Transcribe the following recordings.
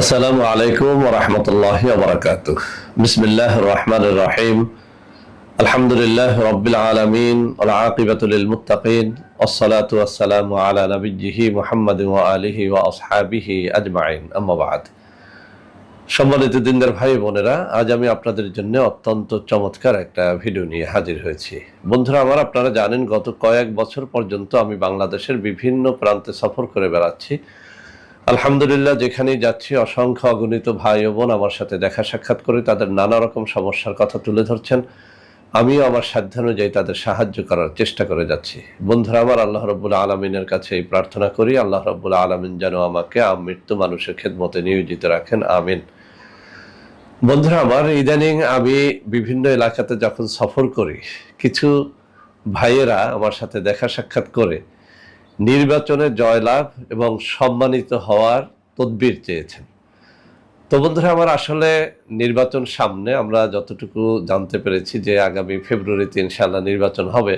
আসসালামু আলাইকুম ওয়া রাহমাতুল্লাহি ওয়া বারাকাতুহু। বিসমিল্লাহির রহমানির রহিম। আলহামদুলিল্লাহি রাব্বিল আলামিন ওয়াল আকিবাতু লিল মুত্তাকিন ওয়াসসালাতু ওয়াসসালামু আলা নাবিয়্যিহি মুহাম্মাদিন ওয়া আলিহি ওয়া আসহাবিহি আজমাইন। আম্মা বা'দ। সম্মানিত দিনদার ভাই বোনেরা, আজ আমি আপনাদের জন্য অত্যন্ত চমৎকার একটা ভিডিও নিয়ে হাজির হয়েছি। বন্ধুরা আমার, আপনারা জানেন গত কয়েক বছর পর্যন্ত আমি বাংলাদেশের বিভিন্ন প্রান্তে সফর করে বেড়াচ্ছি। আলহামদুলিল্লাহ, যেখানেই যাচ্ছি অসংখ্য অগণিত ভাই ও বোন আমার সাথে দেখা সাক্ষাৎ করে তাদের নানা রকম সমস্যার কথা তুলে ধরছেন। আমিও আমার সাধ্যানুযায়ী তাদের সাহায্য করার চেষ্টা করে যাচ্ছি। বন্ধুরা আমার, আল্লাহ রাব্বুল আলামিনের কাছে এই প্রার্থনা করি, আল্লাহ রাব্বুল আলামিন যেন আমাকে মৃত্যু মানুষের খেদমতে নিয়োজিত রাখেন, আমিন। বন্ধুরা আমার, ইদানিং আমি বিভিন্ন এলাকাতে যখন সফর করি, কিছু ভাইয়েরা আমার সাথে দেখা সাক্ষাৎ করে নির্বাচনে জয়লাভ এবং সম্মানিত হওয়ার তদবির চেয়েছেন। তো বন্ধুরা আমার, আসলে নির্বাচন সামনে, আমরা যতটুকু জানতে পেরেছি যে আগামী ফেব্রুয়ারিতে ইনশাআল্লাহ নির্বাচন হবে।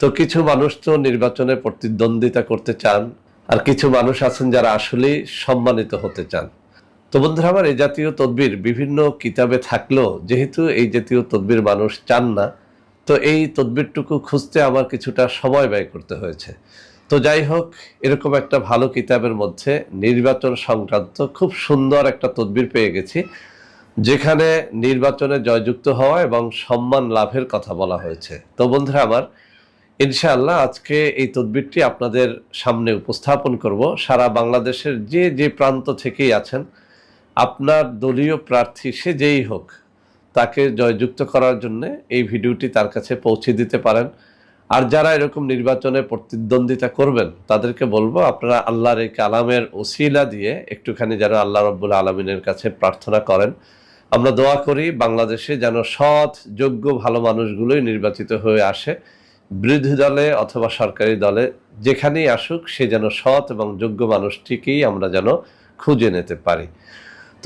তো কিছু মানুষ তো নির্বাচনে প্রতিদ্বন্দ্বিতা করতে চান, আর কিছু মানুষ আছেন যারা আসলেই সম্মানিত হতে চান। তো বন্ধুরা আমার, এই জাতীয় তদবির বিভিন্ন কিতাবে থাকলেও যেহেতু এই জাতীয় তদবির মানুষ চান না, তো এই তদবিরটুকু খুঁজতে আমার কিছুটা সময় ব্যয় করতে হয়েছে। তো যাই হোক, এরকম একটা ভালো কিতাবের মধ্যে নির্বাচন সংক্রান্ত খুব সুন্দর একটা তদবির পেয়ে গেছি, যেখানে নির্বাচনে জয়যুক্ত হওয়া এবং সম্মান লাভের কথা বলা হয়েছে। তো বন্ধুরা আমার, ইনশাআল্লাহ আজকে এই তদবিরটি আপনাদের সামনে উপস্থাপন করব। সারা বাংলাদেশের যে যে প্রান্ত থেকেই আছেন, আপনার দলীয় প্রার্থী সে যেই হোক, তাকে জয়যুক্ত করার জন্য এই ভিডিওটি তার কাছে পৌঁছে দিতে পারেন। আর যারা এরকম নির্বাচনে প্রতিদ্বন্দ্বিতা করবেন, তাদেরকে বলবো আপনারা আল্লাহর এই কালামের ওসিলা দিয়ে একটুখানি যেন আল্লাহ রাব্বুল আলামিনের কাছে প্রার্থনা করেন। আমরা দোয়া করি বাংলাদেশে যেন সৎ, যোগ্য, ভালো মানুষগুলোই নির্বাচিত হয়ে আসে। বিরোধী দলে অথবা সরকারি দলে যেখানেই আসুক, সে যেন সৎ এবং যোগ্য মানুষটিকেই আমরা যেন খুঁজে নিতে পারি।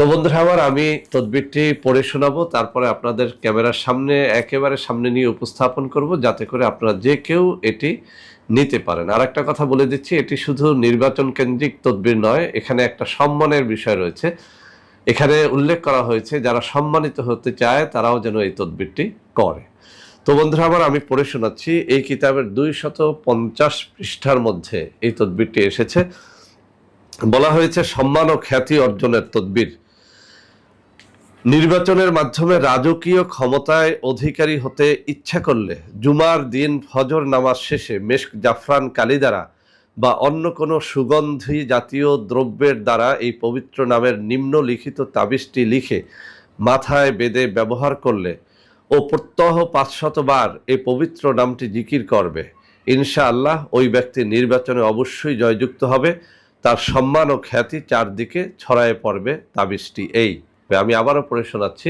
তো বন্ধুরা আমার, আমি তদবিরটি পড়ে শোনাবো, তারপরে আপনাদের ক্যামেরার সামনে একেবারে সামনে নিয়ে উপস্থাপন করব, যাতে করে আপনারা যে কেউ এটি নিতে পারেন। আর একটা কথা বলে দিচ্ছি, এটি শুধু নির্বাচন কেন্দ্রিক তদবির নয়, এখানে একটা সম্মানের বিষয় রয়েছে। এখানে উল্লেখ করা হয়েছে যারা সম্মানিত হতে চায় তারাও যেন এই তদবিরটি করে। তো বন্ধুরা আমার, আমি পড়ে শোনাচ্ছি। এই কিতাবের 250 পৃষ্ঠার মধ্যে এই তদবিরটি এসেছে। বলা হয়েছে সম্মান ও খ্যাতি অর্জনের তদবির। নির্বাচনের মাধ্যমে রাজকীয় ক্ষমতায় অধিকারী হতে ইচ্ছা করলে জুমার দিন ফজর নামাজ শেষে মেশক, জাফরান, কালি দ্বারা বা অন্য কোনো সুগন্ধি জাতীয় দ্রব্যের দ্বারা এই পবিত্র নামের নিম্নলিখিত তাবিজটি লিখে মাথায় বেঁধে ব্যবহার করলে ও প্রত্যহ 500 বার এই পবিত্র নামটি জিকির করবে, ইনশাআল্লাহ ওই ব্যক্তি নির্বাচনে অবশ্যই জয়যুক্ত হবে। তার সম্মান ও খ্যাতি চারদিকে ছড়ায় পড়বে। তাবিজটি এই। আমি আবারও পড়ে শোনাচ্ছি।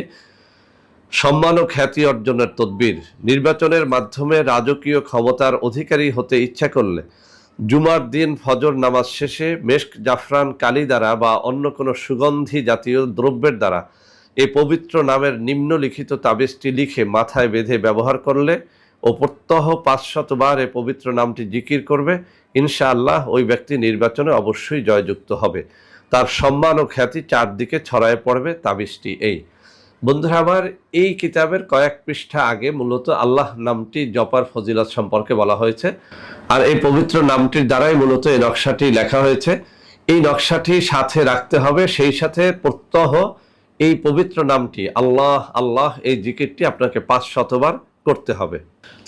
সম্মান ও খ্যাতি অর্জনের তদবির। নির্বাচনের মাধ্যমে রাজকীয় ক্ষমতার অধিকারী হতে ইচ্ছা করলে জুমার দিন ফজর নামাজ শেষে মেশক, জাফরান, কালি দ্বারা বা অন্য কোনো সুগন্ধি জাতীয় দ্রব্যের দ্বারা এই পবিত্র নামের নিম্নলিখিত তাবিজটি লিখে মাথায় বেঁধে ব্যবহার করলে ও প্রত্যহ 500 বার এই পবিত্র নামটি জিকির করবে, ইনশাআল্লাহ ওই ব্যক্তি নির্বাচনে অবশ্যই জয়যুক্ত হবে। তার সম্মান ও খ্যাতি চারদিকে ছড়ায় পড়বে। তাবিজটি এই। বন্ধুরা আমার, এই কিতাবের কয়েক পৃষ্ঠা আগে মূলত আল্লাহ নামটি জপার ফজিলত সম্পর্কে বলা হয়েছে, আর এই পবিত্র নামটির দ্বারাই মূলত এই নকশাটি লেখা হয়েছে। এই নকশাটি সাথে রাখতে হবে, সেই সাথে প্রত্যহ এই পবিত্র নামটি আল্লাহ আল্লাহ এই জিকিরটি আপনাকে 500 বার করতে হবে।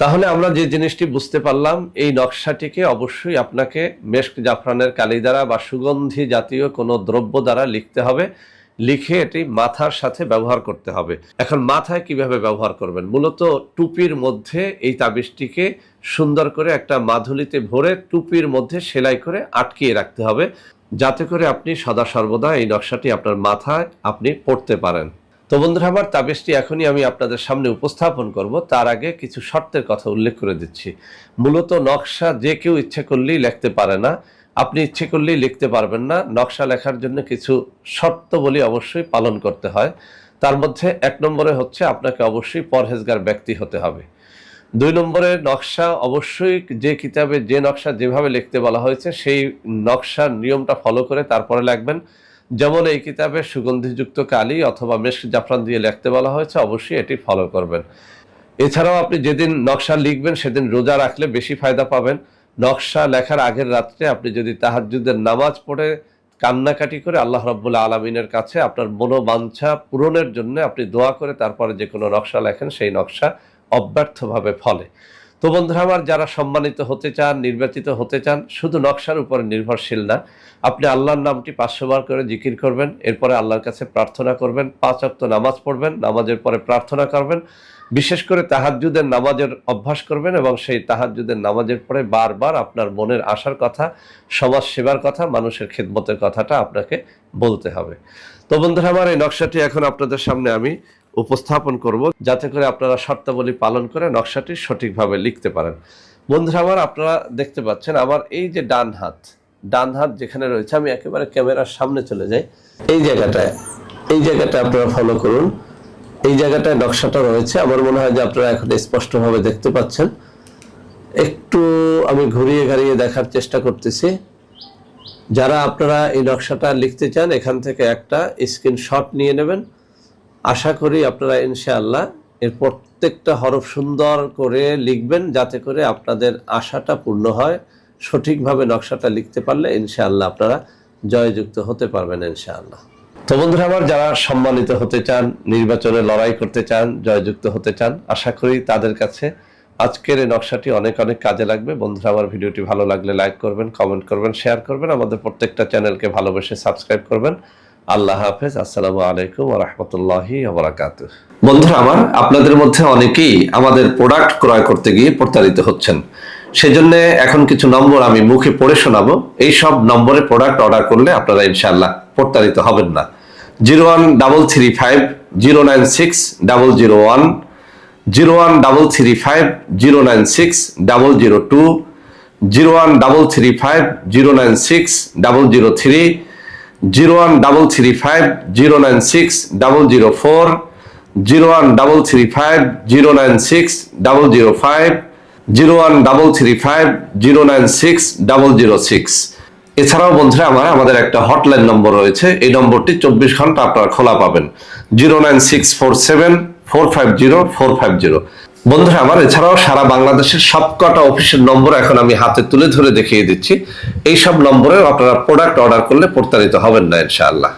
তাহলে আমরা যে জিনিসটি বুঝতে পারলাম, এই নকশাটিকে অবশ্যই আপনাকে মেশক, জাফরানের কালি দ্বারা বা সুগন্ধি জাতীয় কোনো দ্রব্য দ্বারা লিখতে হবে। লিখে এটি মাথার সাথে ব্যবহার করতে হবে। এখন মাথায় কিভাবে ব্যবহার করবেন? মূলত টুপির মধ্যে এই তাবিজটিকে সুন্দর করে একটা মাধুলিতে ভরে টুপির মধ্যে সেলাই করে আটকিয়ে রাখতে হবে, যাতে করে আপনি সদা সর্বদা এই নকশাটি আপনার মাথায় আপনি পড়তে পারেন। তো বন্ধুরা আমার, তাবিজটি এখনই আমি আপনাদের সামনে উপস্থাপন করব। তার আগে কিছু শর্তের কথা উল্লেখ করে দিচ্ছি। মূলত নকশা যে কেউ ইচ্ছে করলেই লিখতে পারে না, আপনি ইচ্ছে করলেই লিখতে পারবেন না। নকশা লেখার জন্য কিছু শর্তাবলী অবশ্যই পালন করতে হয়। তার মধ্যে 1 নম্বরে হচ্ছে আপনাকে অবশ্যই পরহেজগার ব্যক্তি হতে হবে। 2 নম্বরে নকশা অবশ্যই যে কিতাবে যে নকশা যেভাবে লিখতে বলা হয়েছে সেই নকশার নিয়মটা ফলো করে তারপরে লিখবেন। যেমন এই কিতাবে সুগন্ধিযুক্ত কালি অথবা মেশক জাফরান দিয়ে লিখতে বলা হয়েছে, অবশ্যই এটি ফলো করবেন। এছাড়াও আপনি যেদিন নকশা লিখবেন সেদিন রোজা রাখলে বেশি ফায়দা পাবেন। নকশা লেখার আগের রাত্রে আপনি যদি তাহাজ্জুদের নামাজ পড়ে কান্নাকাটি করে আল্লাহ রাব্বুল আলামিনের কাছে আপনার মনোবাঞ্ছা পূরণের জন্য আপনি দোয়া করে তারপরে যে কোনো নকশা লেখেন, সেই নকশা অব্যর্থভাবে ফলে। তো বন্ধুরা আমার, যারা সম্মানিত হতে চান, নির্বাচিত হতে চান, শুধু নকশার উপরে নির্ভরশীল না, আপনি আল্লাহর নামটি 500 বার করে জিকির করবেন, এরপরে আল্লাহর কাছে প্রার্থনা করবেন, 5 ওয়াক্ত নামাজ পড়বেন, নামাজের পরে প্রার্থনা করবেন, বিশেষ করে তাহাজ্জুদের নামাজের অভ্যাস করবেন এবং সেই তাহাজ্জুদের নামাজের পরে বারবার আপনার মনের আশার কথা, সমাজ সেবার কথা, মানুষের খেদমতের কথাটা আপনাকে বলতে হবে। তো বন্ধুরা আমার, এই নকশাটি এখন আপনাদের সামনে আমি উপস্থাপন করব, যাতে করে আপনারা শর্তাবলী পালন করে নকশাটি সঠিকভাবে লিখতে পারেন। বন্ধুরা আমার, আপনারা দেখতে পাচ্ছেন আমার এই যে ডান হাত যেখানে রয়েছে, আমি একেবারে ক্যামেরার সামনে চলে যাই। এই জায়গাটা আপনারা ফলো করুন। এই জায়গাটায় নকশাটা রয়েছে, আমার মনে হয় যে আপনারা এখন স্পষ্টভাবে দেখতে পাচ্ছেন। একটু আমি ঘুরিয়ে ঘাড়িয়ে দেখার চেষ্টা করতেছি। যারা আপনারা এই নকশাটা লিখতে চান, এখান থেকে একটা স্ক্রিনশট নিয়ে নেবেন। আশা করি আপনারা ইনশাআল্লাহ এর প্রত্যেকটা হরফ সুন্দর করে লিখবেন, যাতে করে আপনাদের আশাটা পূর্ণ হয়। সঠিকভাবে নকশাটা লিখতে পারলে ইনশাআল্লাহ আপনারা জয়যুক্ত হতে পারবেন ইনশাআল্লাহ। তো বন্ধুরা আমার, যারা সম্মানিত হতে চান, নির্বাচনে লড়াই করতে চান, জয়যুক্ত হতে চান, আশা করি তাদের কাছে আজকের এই নকশাটি অনেক অনেক কাজে লাগবে। বন্ধুরা আমার, ভিডিওটি ভালো লাগলে লাইক করবেন, কমেন্ট করবেন, শেয়ার করবেন, আমাদের প্রত্যেকটা চ্যানেলকে ভালোবেসে সাবস্ক্রাইব করবেন। আল্লাহ হাফেজ। আসসালামু আলাইকুম ওয়া রাহমাতুল্লাহি ওয়া বারাকাতুহু। বন্ধুরা আমার, আপনাদের মধ্যে অনেকেই আমাদের প্রোডাক্ট ক্রয় করতে গিয়ে প্রতারিত হচ্ছেন। সেজন্য এখন কিছু নম্বর আমি মুখে পড়ে শোনাবো। এই সব নম্বরে প্রোডাক্ট অর্ডার করলে আপনারা ইনশাআল্লাহ প্রতারিত হবেন না। 01335 096 001, 01335 096 002, 01335 096 003, 01335 096 004, 01335 096 005, 01335 096 006। এছাড়াও বন্ধুরা আমার, আমাদের একটা হটলাইন নম্বর রয়েছে। এই নম্বরটি 24 ঘন্টা আপনারা খোলা পাবেন। 09647 450 450। বন্ধুরা আমার, এছাড়াও সারা বাংলাদেশের সবকটা অফিসের নম্বর এখন আমি হাতে তুলে ধরে দেখিয়ে দিচ্ছি। এই সব নম্বরে আপনারা প্রোডাক্ট অর্ডার করলে প্রতারিত হবেন না ইনশাআল্লাহ।